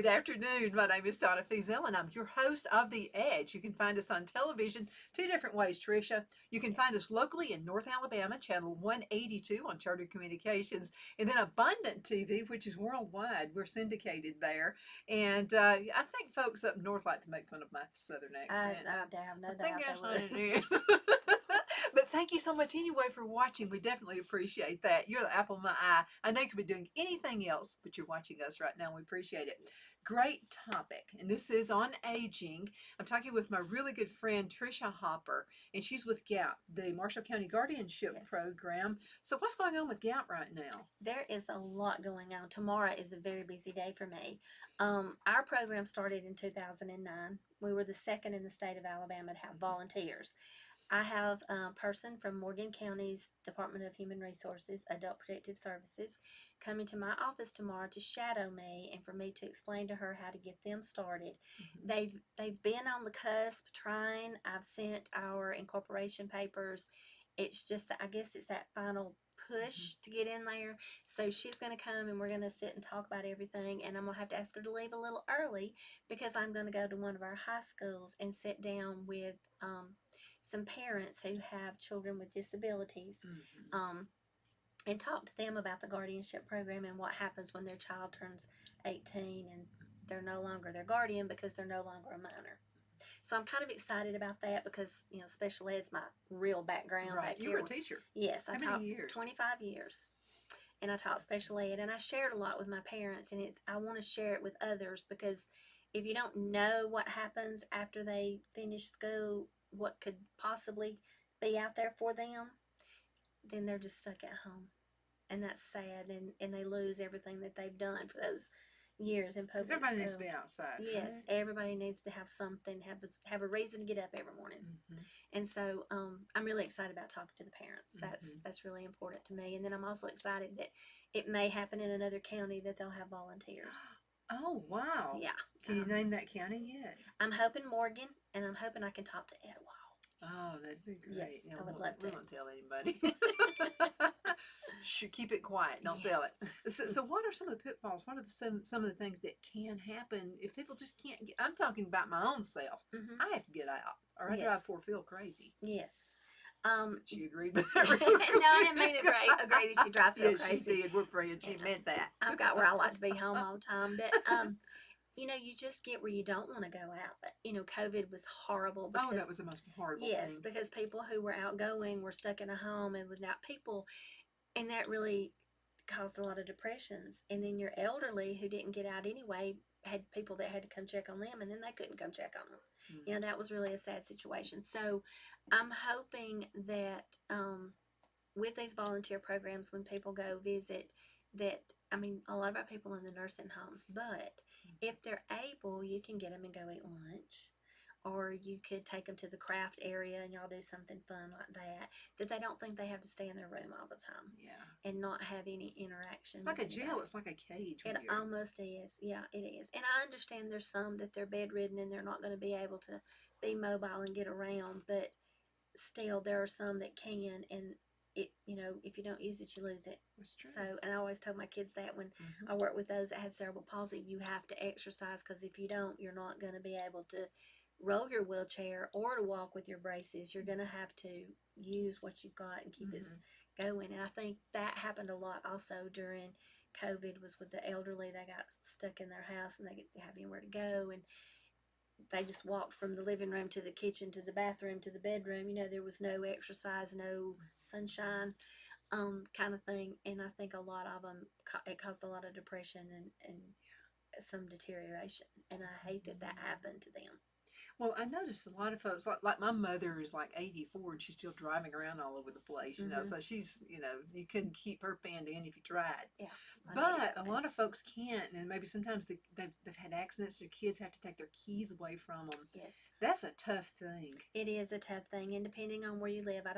Good afternoon. My name is Donna Feazell, and I'm your host of The Edge. You can find us on television two different ways, Tricia. You can find us locally in North Alabama, channel 182 on Charter Communications, and then Abundant TV, which is worldwide. We're syndicated there. And I think folks up north like to make fun of my southern accent. I have no I think doubt that's they what would. it is. But thank you so much anyway for watching. We definitely appreciate that. You're the apple of my eye. I know you could be doing anything else, but you're watching us right now. We appreciate it. Great topic. And this is on aging. I'm talking with my really good friend, Tricia Hopper, and she's with GAP, the Marshall County Guardianship Program. So what's going on with GAP right now? There is a lot going on. Tomorrow is a very busy day for me. Our program started in 2009. We were the second in the state of Alabama to have volunteers. I have a person from Morgan County's Department of Human Resources, Adult Protective Services, coming to my office tomorrow to shadow me and for me to explain to her how to get them started. They've been on the cusp trying. I've sent our incorporation papers. It's just that I guess it's that final push to get in there. So she's going to come and we're going to sit and talk about everything, and I'm going to have to ask her to leave a little early because I'm going to go to one of our high schools and sit down with some parents who have children with disabilities and talk to them about the guardianship program and what happens when their child turns 18 and they're no longer their guardian because they're no longer a minor. So I'm kind of excited about that because, special ed's my real background. Right. You were a teacher. Yes. How many years? 25 years. And I taught special ed, and I shared a lot with my parents, and I want to share it with others because if you don't know what happens after they finish school, what could possibly be out there for them, then they're just stuck at home. And that's sad, and they lose everything that they've done for those years in public school. Everybody needs to be outside. Yes, right? Everybody needs to have something, have a reason to get up every morning. And so I'm really excited about talking to the parents. That's really important to me. And then I'm also excited that it may happen in another county that they'll have volunteers. Oh, wow. Yeah. Can you name that county yet? I'm hoping Morgan, and I'm hoping I can talk to Etowah. Oh, that'd be great. Yes, I would love to. We won't tell anybody. Should keep it quiet. Don't tell it. So what are some of the pitfalls? What are some of the things that can happen if people just can't get? I'm talking about my own self. I have to get out, or I drive for Phil crazy. Yes. She agreed with that. No, I didn't mean to agree that you drive Phil crazy. Yes, she did. We're friends. She meant that. I've got where I like to be home all the time, but you just get where you don't want to go out. But, COVID was horrible. Because, that was the most horrible thing. Yes, because people who were outgoing were stuck in a home and without people, and that really caused a lot of depressions. And then your elderly who didn't get out anyway had people that had to come check on them, and then they couldn't come check on them. That was really a sad situation. So I'm hoping that with these volunteer programs, when people go visit, a lot of our people in the nursing homes, but if they're able, you can get them and go eat lunch, or you could take them to the craft area and y'all do something fun like that they don't think they have to stay in their room all the time. Yeah. And not have any interaction. It's like a jail. It's like a cage. It almost is. Yeah, it is. And I understand there's some that they're bedridden and they're not going to be able to be mobile and get around, but still there are some that can, and it, if you don't use it, you lose it. That's true. So, and I always told my kids that when I work with those that had cerebral palsy, you have to exercise, because if you don't, you're not going to be able to roll your wheelchair or to walk with your braces. You're going to have to use what you've got and keep it going. And I think that happened a lot also during COVID, was with the elderly. They got stuck in their house and they didn't have anywhere to go, and they just walked from the living room to the kitchen to the bathroom to the bedroom. There was no exercise, no sunshine, kind of thing. And I think a lot of them, it caused a lot of depression and some deterioration. And I hate that happened to them. Well, I noticed a lot of folks, like my mother is like 84 and she's still driving around all over the place, so she's, you couldn't keep her pinned in if you tried. Yeah. But a lot of folks can't, and maybe sometimes they've had accidents, their kids have to take their keys away from them. Yes. That's a tough thing. It is a tough thing, and depending on where you live, I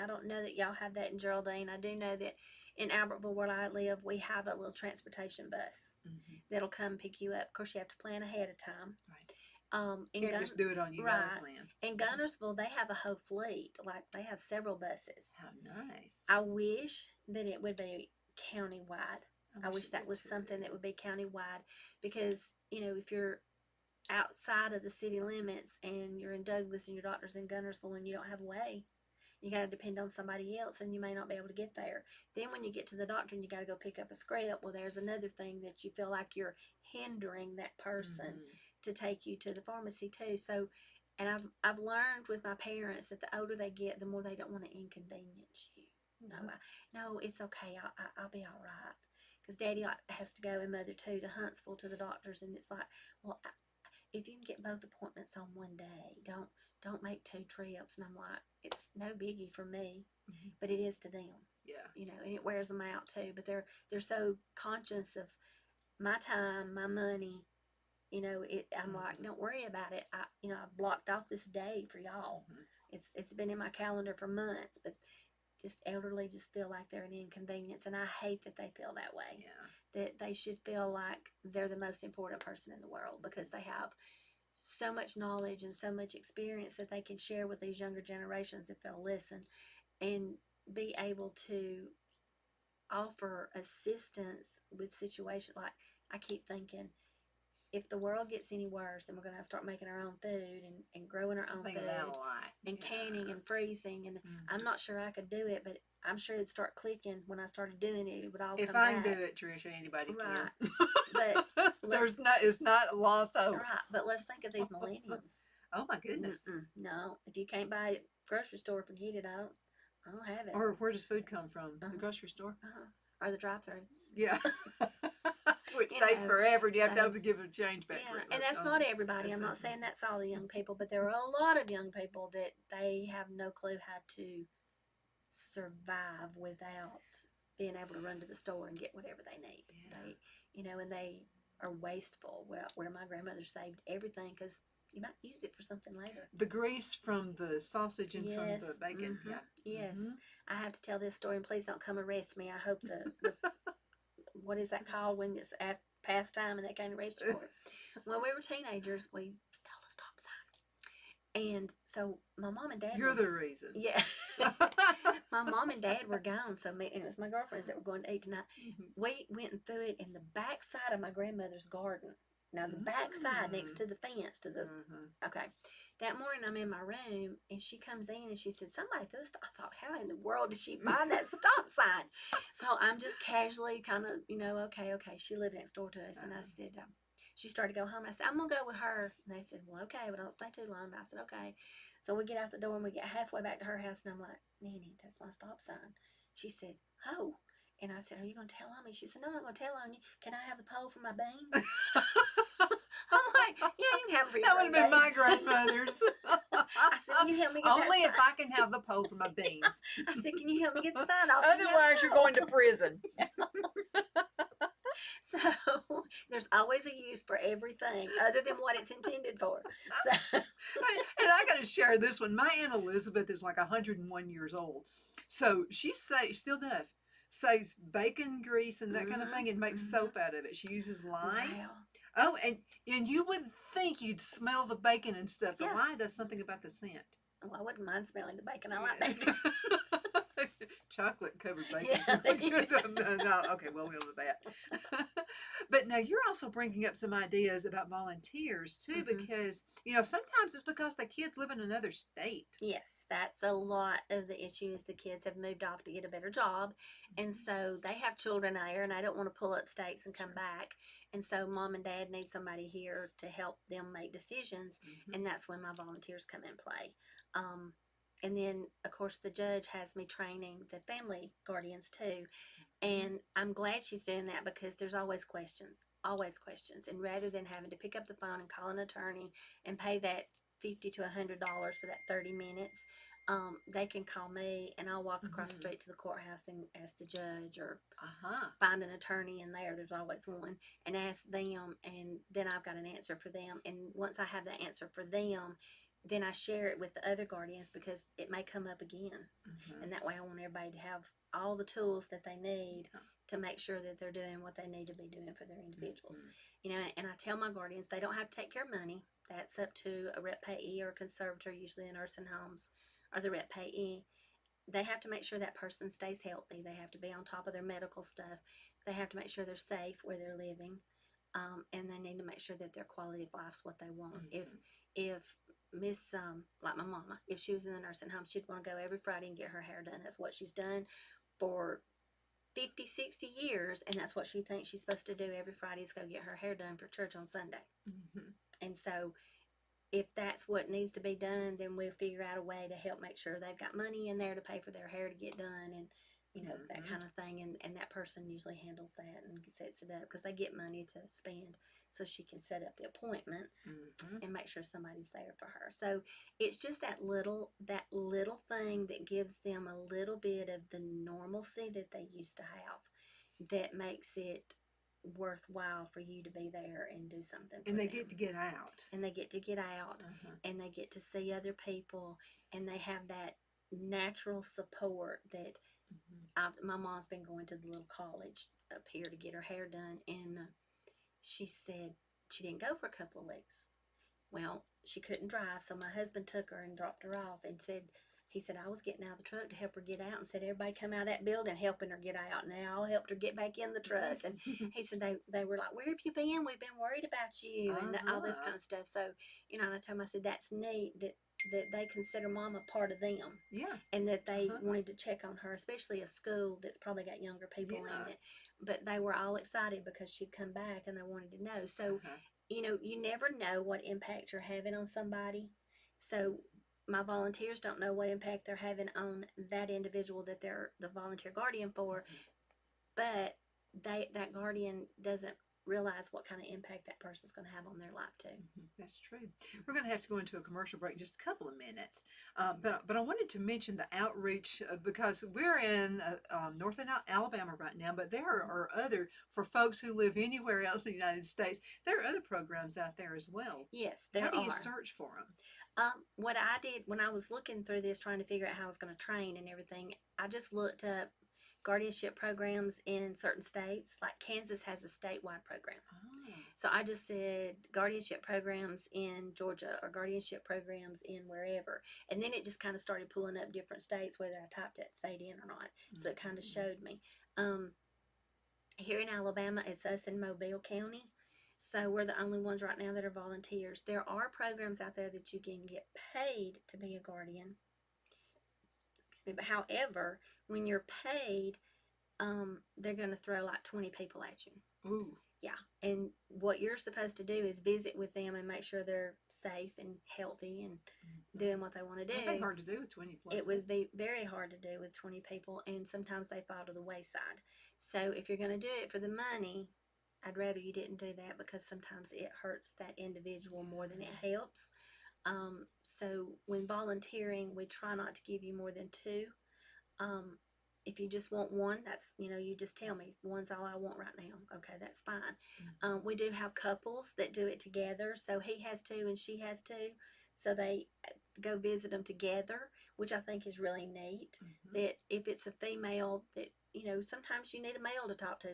don't know that y'all have that in Geraldine. I do know that in Albertville, where I live, we have a little transportation bus that'll come pick you up. Of course, you have to plan ahead of time. Right. Can't just do it on you. Right. Plan. In Gunnersville, they have a whole fleet. Like, they have several buses. How nice. I wish that it would be countywide. I wish that was something that would be countywide, because if you're outside of the city limits and you're in Douglas and your doctor's in Gunnersville and you don't have a way, you got to depend on somebody else and you may not be able to get there. Then when you get to the doctor and you got to go pick up a script, well, there's another thing that you feel like you're hindering that person to take you to the pharmacy too. So, and I've learned with my parents that the older they get, the more they don't want to inconvenience you. No, it's okay. I'll be all right. Because Daddy has to go and Mother too to Huntsville to the doctors, and it's like, well, if you can get both appointments on one day, don't make 2 trips. And I'm like, it's no biggie for me, but it is to them. Yeah. And it wears them out too. But they're so conscious of my time, my money. I'm like, don't worry about it. I've blocked off this day for y'all. It's been in my calendar for months, but just elderly just feel like they're an inconvenience, and I hate that they feel that way. That they should feel like they're the most important person in the world because they have so much knowledge and so much experience that they can share with these younger generations if they'll listen and be able to offer assistance with situations. Like, I keep thinking, if the world gets any worse, then we're going to start making our own food and growing our own food and canning and freezing. And I'm not sure I could do it, but I'm sure it'd start clicking when I started doing it. It would all if come I back. can do it, Tricia, anybody Right. can. But it's not lost hope. Right. But let's think of these millenniums. Oh my goodness. No, if you can't buy it at the grocery store, forget it. I don't have it. Or where does food come from? The grocery store? Or the drive-thru. Yeah. Which takes forever. You have to give them change back. Yeah, and that's not everybody. I'm not saying that's all the young people, but there are a lot of young people that they have no clue how to survive without being able to run to the store and get whatever they need. And they are wasteful. Where my grandmother saved everything because you might use it for something later. The grease from the sausage and from the bacon. Yeah. Yes. I have to tell this story, and please don't come arrest me. I hope the what is that called when it's at past time and they can't arrest you for it? When we were teenagers, we stole a stop sign. And so my mom and dad You're the reason. Yeah. My mom and dad were gone, and it was my girlfriends that were going to eat tonight. We went and threw it in the back side of my grandmother's garden. Now, the back side next to the fence, okay. That morning, I'm in my room, and she comes in, and she said, somebody threw a stop. I thought, how in the world did she find that stop sign? So I'm just casually kind of, okay. She lived next door to us. And I said, she started to go home. I said, I'm going to go with her. And they said, well, okay, but don't stay too long. And I said, okay. So we get out the door, and we get halfway back to her house, and I'm like, Nanny, that's my stop sign. She said, oh. And I said, are you going to tell on me? She said, no, I'm not going to tell on you. Can I have the pole for my beans? I'm like, yeah, you can have it for your That would have been my grandmother's. I said, can you help me get Only that if I can have the pole for my beans. I said, can you help me get the sign off? Otherwise, you're going to prison. So there's always a use for everything other than what it's intended for. So. And I got to share this one. My Aunt Elizabeth is like 101 years old. So she still does. Saves bacon grease and that kind of thing and makes soap out of it. She uses lye. Wow. Oh, and you would think you'd smell the bacon and stuff. The lye does something about the scent. Well, I wouldn't mind smelling the bacon. I like bacon. Chocolate covered bacon. Yeah. No, okay, we'll go with that. But now you're also bringing up some ideas about volunteers too, because sometimes it's because the kids live in another state. Yes, that's a lot of the issue is the kids have moved off to get a better job, and so they have children there, and they don't want to pull up stakes and come back, and so mom and dad need somebody here to help them make decisions, and that's when my volunteers come in play. And then, of course, the judge has me training the family guardians too. And I'm glad she's doing that because there's always questions. And rather than having to pick up the phone and call an attorney and pay that $50 to $100 for that 30 minutes, they can call me and I'll walk across the street to the courthouse and ask the judge or find an attorney in there. There's always one, and ask them, and then I've got an answer for them. And once I have the answer for them, then I share it with the other guardians because it may come up again. And that way I want everybody to have all the tools that they need to make sure that they're doing what they need to be doing for their individuals. And I tell my guardians they don't have to take care of money. That's up to a rep payee or a conservator, usually in nursing homes, or the rep payee. They have to make sure that person stays healthy. They have to be on top of their medical stuff. They have to make sure they're safe where they're living. and they need to make sure that their quality of life's what they want. Mm-hmm. If Miss like my mama, if she was in the nursing home, she'd want to go every Friday and get her hair done. That's what she's done for 50, 60 years, and that's what she thinks she's supposed to do every Friday is go get her hair done for church on Sunday. Mm-hmm. And so if that's what needs to be done, then we'll figure out a way to help make sure they've got money in there to pay for their hair to get done, and that kind of thing. And that person usually handles that and sets it up because they get money to spend, so she can set up the appointments and make sure somebody's there for her. So it's just that little thing that gives them a little bit of the normalcy that they used to have, that makes it worthwhile for you to be there and do something for and they them. get to get out, and they get to get out, and they get to see other people, and they have that natural support that my mom's been going to the little college up here to get her hair done, and she said she didn't go for a couple of weeks. Well, she couldn't drive, so my husband took her and dropped her off, and he said, I was getting out of the truck to help her get out, and said, everybody come out of that building helping her get out. And they all helped her get back in the truck. And he said, they were like, where have you been? We've been worried about you, and all this kind of stuff. So, and I told him, I said, that's neat that they consider Mama part of them. Yeah. And that they wanted to check on her, especially a school that's probably got younger people in it. But they were all excited because she'd come back, and they wanted to know. So, you never know what impact you're having on somebody. So my volunteers don't know what impact they're having on that individual that they're the volunteer guardian for, but that guardian doesn't realize what kind of impact that person's going to have on their life too. That's true. We're going to have to go into a commercial break in just a couple of minutes, but I wanted to mention the outreach because we're in northern Alabama right now, but there are other, for folks who live anywhere else in the United States, there are other programs out there as well. Yes, there are. How do you search for them? What I did when I was looking through this, trying to figure out how I was going to train and everything, I just looked up guardianship programs in certain states. Like Kansas has a statewide program. So I just said guardianship programs in Georgia or guardianship programs in wherever. And then it just kind of started pulling up different states, whether I typed that state in or not. So it kind of showed me. Here in Alabama, it's us in Mobile County. So we're the only ones right now that are volunteers. There are programs out there that you can get paid to be a guardian. Excuse me. But however, when you're paid, they're going to throw like 20 people at you. Ooh. Yeah. And what you're supposed to do is visit with them and make sure they're safe and healthy and doing what they want to do. It'd be hard to do with 20 plus. It would be very hard to do with 20 people, and sometimes they fall to the wayside. So if you're going to do it for the money, I'd rather you didn't do that because sometimes it hurts that individual more than it helps. So when volunteering, we try not to give you more than 2. If you just want one, that's, you just tell me, one's all I want right now. Okay, that's fine. We do have couples that do it together. So he has 2 and she has 2. So they go visit them together, which I think is really neat. That if it's a female that, sometimes you need a male to talk to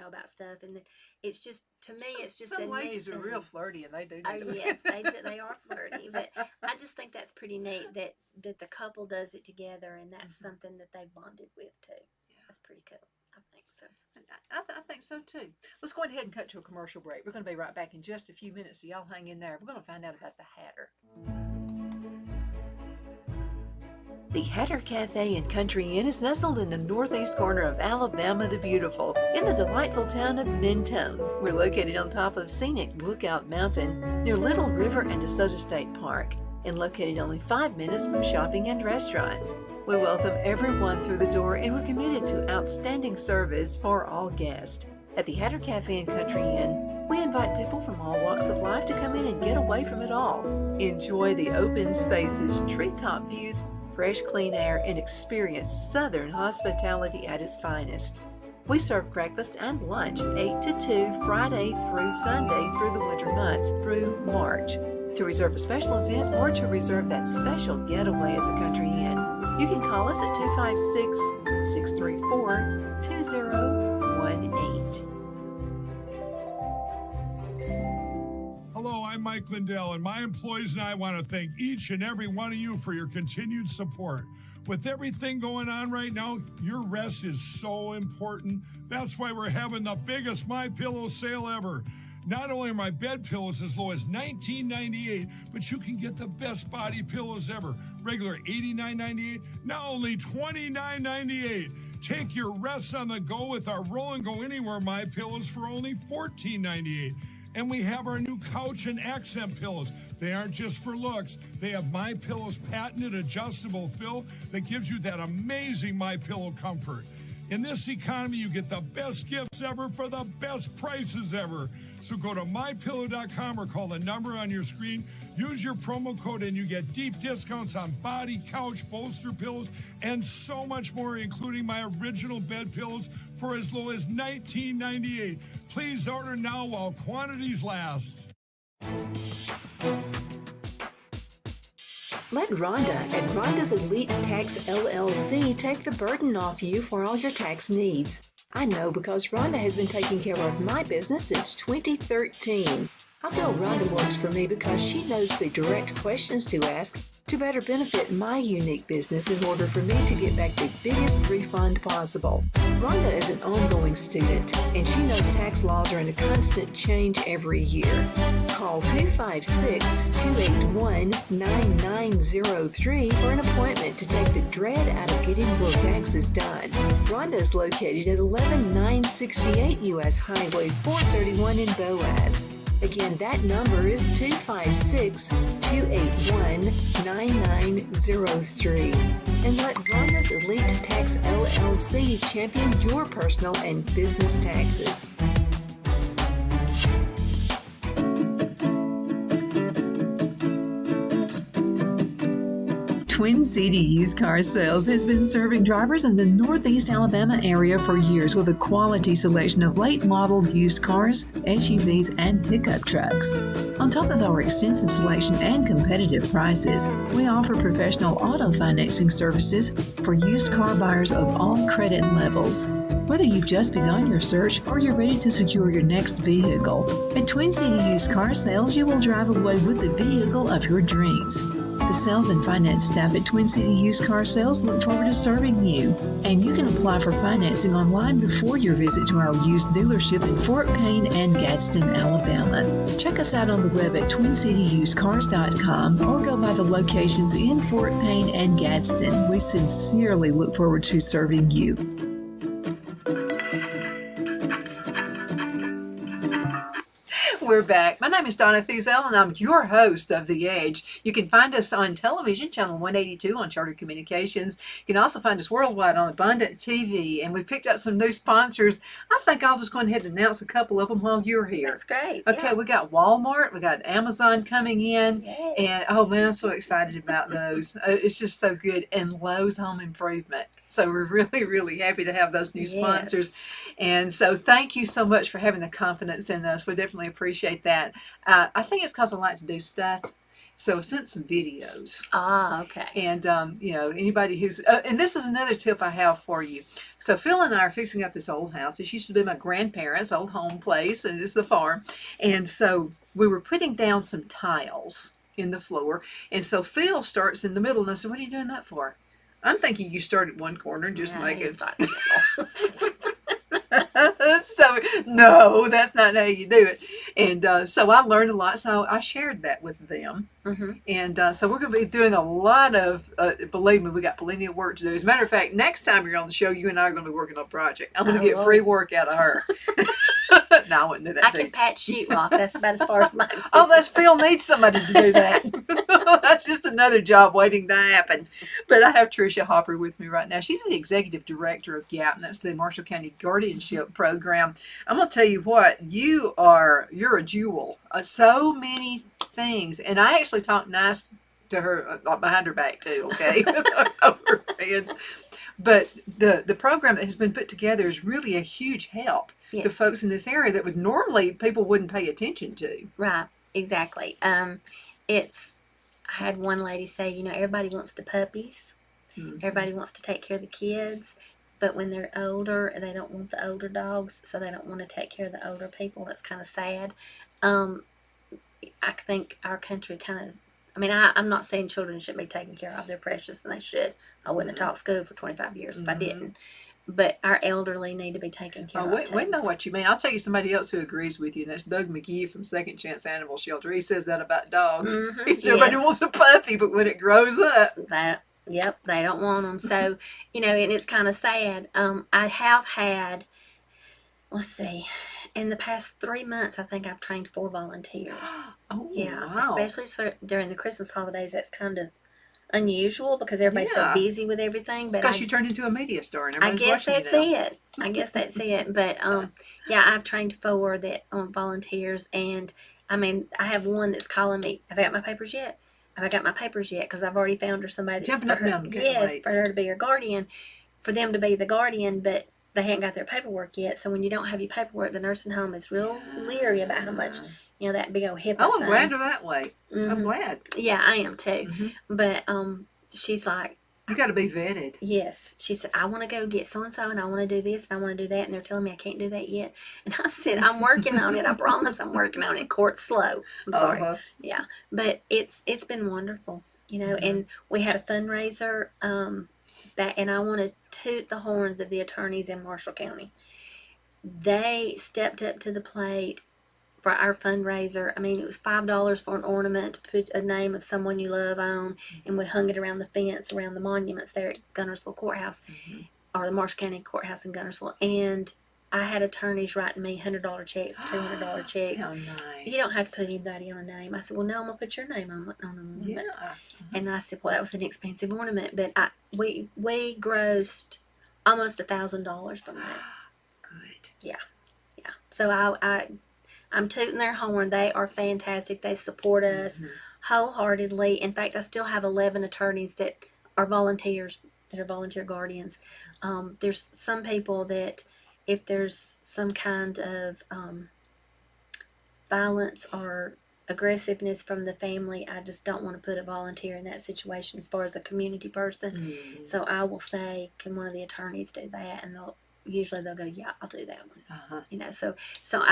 about stuff. And it's just, to me, it's just some a ladies neat are thing. real flirty, and they do. Oh, yes, they are flirty. But I just think that's pretty neat that the couple does it together, and that's something that they bonded with too. Yeah. That's pretty cool. I think so. I think so too. Let's go ahead and cut to a commercial break. We're going to be right back in just a few minutes, so y'all hang in there. We're going to find out about the Hatter. The Hatter Cafe and Country Inn is nestled in the northeast corner of Alabama the Beautiful, in the delightful town of Mentone. We're located on top of scenic Lookout Mountain, near Little River and DeSoto State Park, and located only 5 minutes from shopping and restaurants. We welcome everyone through the door, and we're committed to outstanding service for all guests. At the Hatter Cafe and Country Inn, we invite people from all walks of life to come in and get away from it all. Enjoy the open spaces, treetop views, fresh, clean air, and experience Southern hospitality at its finest. We serve breakfast and lunch 8 to 2 Friday through Sunday through the winter months through March. To reserve a special event or to reserve that special getaway at the Country Inn, you can call us at 256-634-2018. Hello, I'm Mike Lindell, and my employees and I want to thank each and every one of you for your continued support. With everything going on right now, your rest is so important. That's why we're having the biggest MyPillow sale ever. Not only are my bed pillows as low as $19.98, but you can get the best body pillows ever. Regular $89.98, now only $29.98. Take your rests on the go with our Roll and Go Anywhere My Pillows for only $14.98. And we have our new couch and accent pillows. They aren't just for looks. They have My Pillow's patented adjustable fill that gives you that amazing My Pillow comfort. In this economy, you get the best gifts ever for the best prices ever. So go to mypillow.com or call the number on your screen. Use your promo code and you get deep discounts on body, couch, bolster pillows, and so much more, including my original bed pillows for as low as $19.98. Please order now while quantities last. Let Rhonda at Rhonda's Elite Tax LLC take the burden off you for all your tax needs. I know because Rhonda has been taking care of my business since 2013. I feel Rhonda works for me because she knows the direct questions to ask to better benefit my unique business in order for me to get back the biggest refund possible. Rhonda is an ongoing student, and she knows tax laws are in a constant change every year. Call 256-281-9903 for an appointment to take the dread out of getting your taxes done. Rhonda is located at 11968 U.S. Highway 431 in Boaz. Again, that number is 256-281-9903. And let Rhonda's Elite Tax LLC champion your personal and business taxes. Twin City Used Car Sales has been serving drivers in the Northeast Alabama area for years with a quality selection of late model used cars, SUVs, and pickup trucks. On top of our extensive selection and competitive prices, we offer professional auto financing services for used car buyers of all credit levels. Whether you've just begun your search or you're ready to secure your next vehicle, at Twin City Used Car Sales, you will drive away with the vehicle of your dreams. The sales and finance staff at Twin City Used Car Sales look forward to serving you. And you can apply for financing online before your visit to our used dealership in Fort Payne and Gadsden, Alabama. Check us out on the web at twincityusedcars.com or go by the locations in Fort Payne and Gadsden. We sincerely look forward to serving you. We're back. My name is Donna Fiesel, and I'm your host of The Edge. You can find us on television, channel 182 on Charter Communications. You can also find us worldwide on Abundant TV, and we picked up some new sponsors. I think I'll just go ahead and announce a couple of them while you're here. That's great. Okay, yeah. We got Walmart, we got Amazon coming in, Yay. and oh man, I'm so excited about those. It's just so good. And Lowe's Home Improvement. So we're really, really happy to have those new sponsors. And so thank you so much for having the confidence in us. We definitely appreciate that. I think it's because I like to do stuff. So I sent some videos. Ah, okay. And, anybody who's, and this is another tip I have for you. So Phil and I are fixing up this old house. This used to be my grandparents' old home place, and it's the farm. And so we were putting down some tiles in the floor. And so Phil starts in the middle, and I said, "What are you doing that for?" I'm thinking you start at one corner and just make it. So, no, that's not how you do it. And so I learned a lot. So I shared that with them. Mm-hmm. And so we're going to be doing a lot of, believe me, we got plenty of work to do. As a matter of fact, next time you're on the show, you and I are going to be working on a project. I'm going to get free work out of her. No, I wouldn't do that. I can patch sheetrock. That's about as far as mine. Oh, that's Phil needs somebody to do that. That's just another job waiting to happen. But I have Tricia Hopper with me right now. She's the executive director of GAP, and that's the Marshall County Guardianship program. I'm gonna tell you what, you're a jewel. So many things, and I actually talk nice to her behind her back too. Okay, over heads. But the program that has been put together is really a huge help to folks in this area that would normally people wouldn't pay attention to. Right, exactly. I had one lady say, everybody wants the puppies. Mm-hmm. Everybody wants to take care of the kids. But when they're older, they don't want the older dogs, so they don't want to take care of the older people. That's kind of sad. I think our country I'm not saying children shouldn't be taken care of. They're precious and they should. I wouldn't have taught school for 25 years if I didn't. but our elderly need to be taken care Oh, of too. we know what you mean. I'll tell you somebody else who agrees with you, and that's Doug McGee from Second Chance Animal Shelter. He says that about dogs. Mhm, Everybody yes. wants a puppy, but when it grows up, Yep, they don't want them. So, and it's kind of sad. I have had, let's see, in the past 3 months, I think I've trained 4 volunteers. oh Yeah, wow, especially during the Christmas holidays. That's kind of unusual because everybody's so Yeah. busy with everything. it's But because you turned into a media star, and I everybody's guess watching that's you now. it. I guess that's it. But yeah, I've trained 4 that volunteers, and I mean, I have one that's calling me. Have I got my papers yet? Have I got my papers yet? Because I've already found her somebody. Jumping for up and her, down, can't yes, wait. for her to be her guardian, for them to be the guardian, but they hadn't got their paperwork yet. So when you don't have your paperwork, the nursing home is real leery about how much that big old HIPAA Oh, I'm thing. glad they're that way. I'm Mhm. glad. Yeah, I am too. Mhm. But she's like, You got to be vetted. yes. She said, I want to go get so and so, and I want to do this, and I want to do that, and they're telling me I can't do that yet. And I said, I'm working on it. I promise, I'm working on it. Court's slow. I'm sorry. Uh-huh. Yeah, but it's been wonderful, And we had a fundraiser back, and I want to toot the horns of the attorneys in Marshall County. They stepped up to the plate for our fundraiser. I mean, it was $5 for an ornament to put a name of someone you love on, and we hung it around the fence around the monuments there at Gunnersville Courthouse, or the Marshall County Courthouse in Gunnersville. And I had attorneys writing me $100 checks, $200 checks. How nice. You don't have to put anybody on a name. I said, well, no, I'm gonna put your name on an ornament. Yeah. And I said, well, that was an expensive ornament, but we grossed almost $1,000 from that. Good. Yeah. So I'm tooting their horn. They are fantastic. They support us wholeheartedly. In fact, I still have 11 attorneys that are volunteers, that are volunteer guardians. There's some people that if there's some kind of violence or aggressiveness from the family, I just don't want to put a volunteer in that situation as far as a community person. So I will say, can one of the attorneys do that? And they'll go, yeah, I'll do that one. So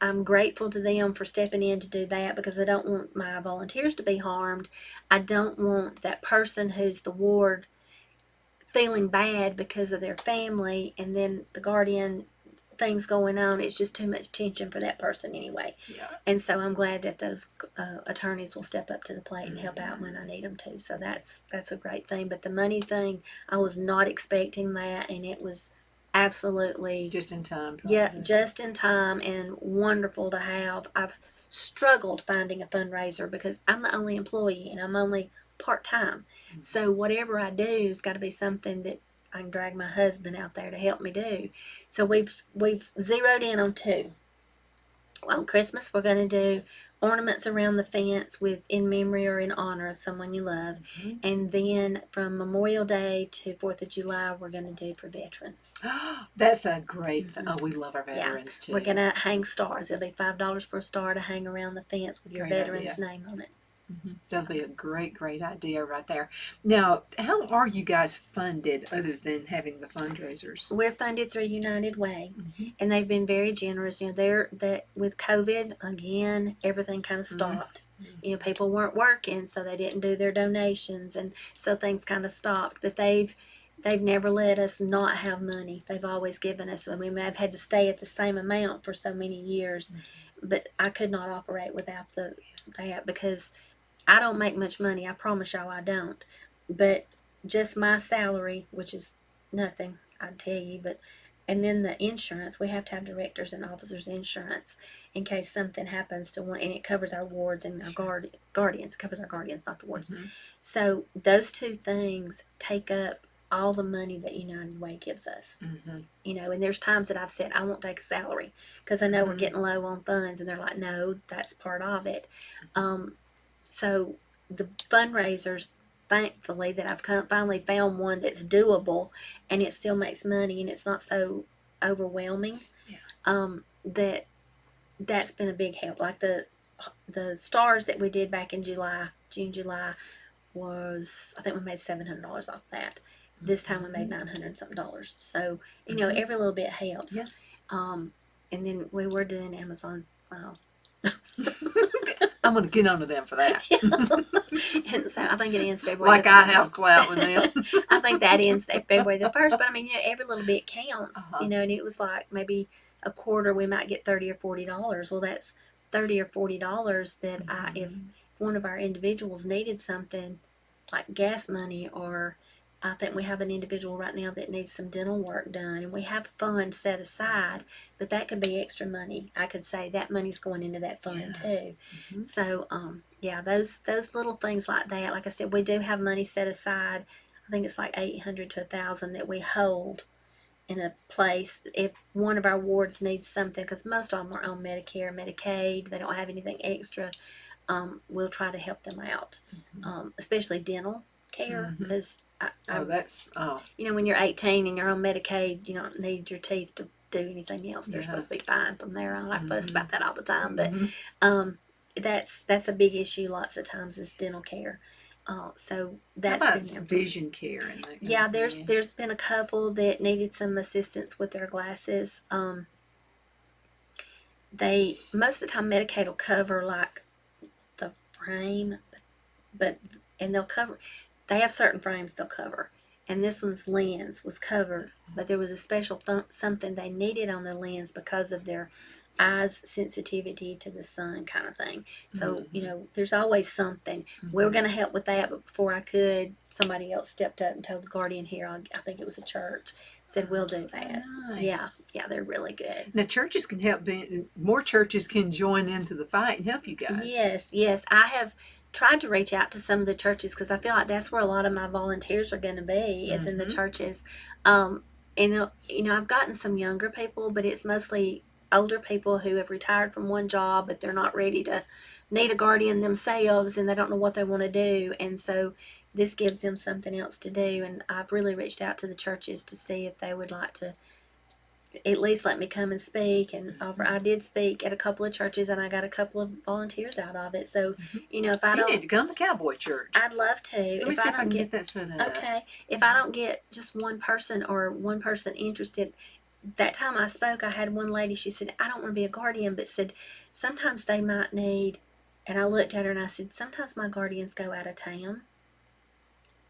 I'm grateful to them for stepping in to do that, because I don't want my volunteers to be harmed. I don't want that person who's the ward feeling bad because of their family, and then the guardian things going on. It's just too much tension for that person anyway. Yeah. And so I'm glad that those attorneys will step up to the plate and help out when I need them to. So that's a great thing. But the money thing, I was not expecting that, and it was absolutely Just in time. yeah, probably. just in time, and wonderful to have. I've struggled finding a fundraiser because I'm the only employee and I'm only part-time. So whatever I do has got to be something that I can drag my husband out there to help me do. So we've zeroed in on 2. On Christmas, we're going to do ornaments around the fence with in memory or in honor of someone you love. And then from Memorial Day to 4th of July, we're going to do for veterans. That's a great. Oh, we love our veterans too. We're going to hang stars. It'll be $5 for a star to hang around the fence with your Great veteran's idea. name on it. That'll be a great idea right there. Now, how are you guys funded other than having the fundraisers? We're funded through United Way, and they've been very generous. With COVID again, everything kind of stopped. People weren't working, so they didn't do their donations, and so things kind of stopped. But they've never let us not have money. They've always given us. I mean, I've had to stay at the same amount for so many years, but I could not operate without that, because I don't make much money. I promise y'all I don't. But just my salary, which is nothing, I tell you, and then the insurance, we have to have directors and officers insurance in case something happens to one, and it covers our wards and our guardians. It covers our guardians, not the wards. So those 2 things take up all the money that United Way gives us. And there's times that I've said, I won't take a salary because I know we're getting low on funds, and they're like, no, that's part of it. So the fundraisers, thankfully, that I've finally found one that's doable, and it still makes money, and it's not so overwhelming. That's been a big help. Like the stars that we did back in June, July, was, I think we made $700 off that. This time we made $900 something. So every little bit helps. Yeah. And then we were doing Amazon. Wow. I'm going to get onto them for that. And so I think it ends February. Like the I 1st. have clout with them. I think that ends February the 1st. But I mean, every little bit counts, Uh-huh. and it was like maybe a quarter we might get $30 or $40. Well, that's $30 or $40 that if one of our individuals needed something like gas money, or I think we have an individual right now that needs some dental work done, and we have a fund set aside, but that could be extra money. I could say that money's going into that fund too. So yeah, those little things like that. Like I said, we do have money set aside. I think it's like 800 to 1,000 that we hold in a place if one of our wards needs something, because most of them are on Medicare, Medicaid. They don't have anything extra. We'll try to help them out, especially dental care, because when you're 18 and you're on Medicaid, you don't need your teeth to do anything else. They're supposed to be fine from there on. I fuss about that all the time, but that's a big issue lots of times is dental care. So that's How been about vision care and that? Yeah, there's been a couple that needed some assistance with their glasses. They most of the time Medicaid will cover like the frame, and they'll cover. They have certain frames they'll cover, and this one's lens was covered, but there was a special something they needed on their lens because of their eyes sensitivity to the sun kind of thing. So there's always something. We were going to help with that, but before I could, somebody else stepped up and told the guardian here, I think it was a church, said we'll do that. Nice. Yeah, they're really good. Now churches can help. More churches can join into the fight and help you guys. Yes, I have tried to reach out to some of the churches because I feel like that's where a lot of my volunteers are going to be, is in the churches. And I've gotten some younger people, but it's mostly older people who have retired from one job, but they're not ready to need a guardian themselves, and they don't know what they want to do, and so this gives them something else to do. And I've really reached out to the churches to see if they would like to at least let me come and speak, and I did speak at a couple of churches, and I got a couple of volunteers out of it. So if I don't, you need to come to Cowboy Church. I'd love to. Let me see if I can get that set up. Okay, if I don't get just one person interested. That time I spoke, I had one lady, she said, I don't want to be a guardian, but said, sometimes they might need, and I looked at her and I said, sometimes my guardians go out of town,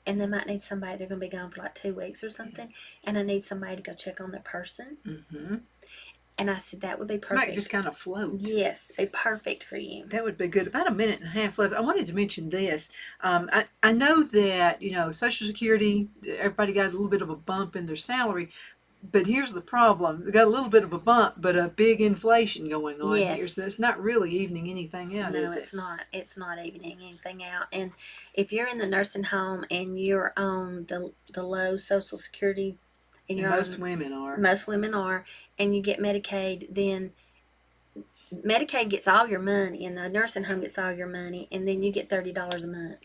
and they might need somebody, they're going to be gone for like 2 weeks or something, and I need somebody to go check on their person. And I said, that would be perfect. Somebody just kind of float. Yes, be perfect for you. That would be good. About a minute and a half left. I wanted to mention this. I know that, Social Security, everybody got a little bit of a bump in their salary. But here's the problem. They got a little bit of a bump, but a big inflation going on here. So it's not really evening anything out, no, is it? it's not. It's not evening anything out. And if you're in the nursing home and you're on the low Social Security, and you're most women are, and you get Medicaid, then Medicaid gets all your money, and the nursing home gets all your money, and then you get $30 a month.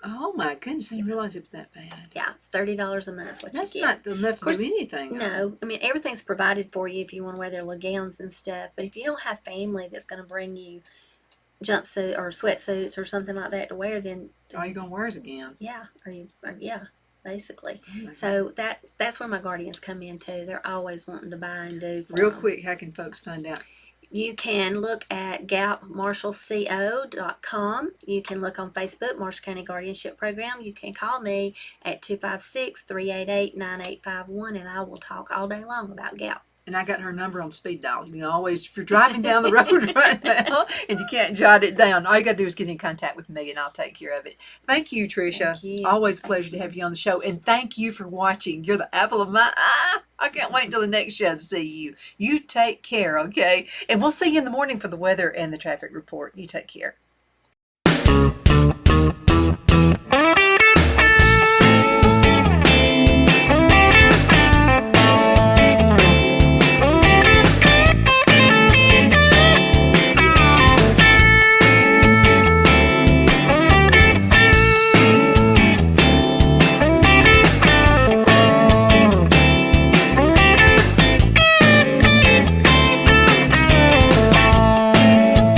Oh my goodness! I didn't realize it was that bad. Yeah, it's $30 a month. That's not enough to do anything. No, I mean everything's provided for you if you want to wear their little gowns and stuff. But if you don't have family that's going to bring you jumpsuit or sweatsuits or something like that to wear, then all you're gonna wear is a gown. Yeah, basically. So that's where my guardians come in too. They're always wanting to buy and do. Real quick, how can folks find out? You can look at gapmarshallco.com. You can look on Facebook, Marshall County Guardianship Program. You can call me at 256-388-9851, and I will talk all day long about GAP. And I got her number on speed dial. Always, if you're driving down the road right now and you can't jot it down, all you got to do is get in contact with me and I'll take care of it. Thank you, Tricia. Thank you. Always a pleasure to have you on the show. And thank you for watching. You're the apple of my eye. I can't wait until the next show to see you. You take care, okay? And we'll see you in the morning for the weather and the traffic report. You take care.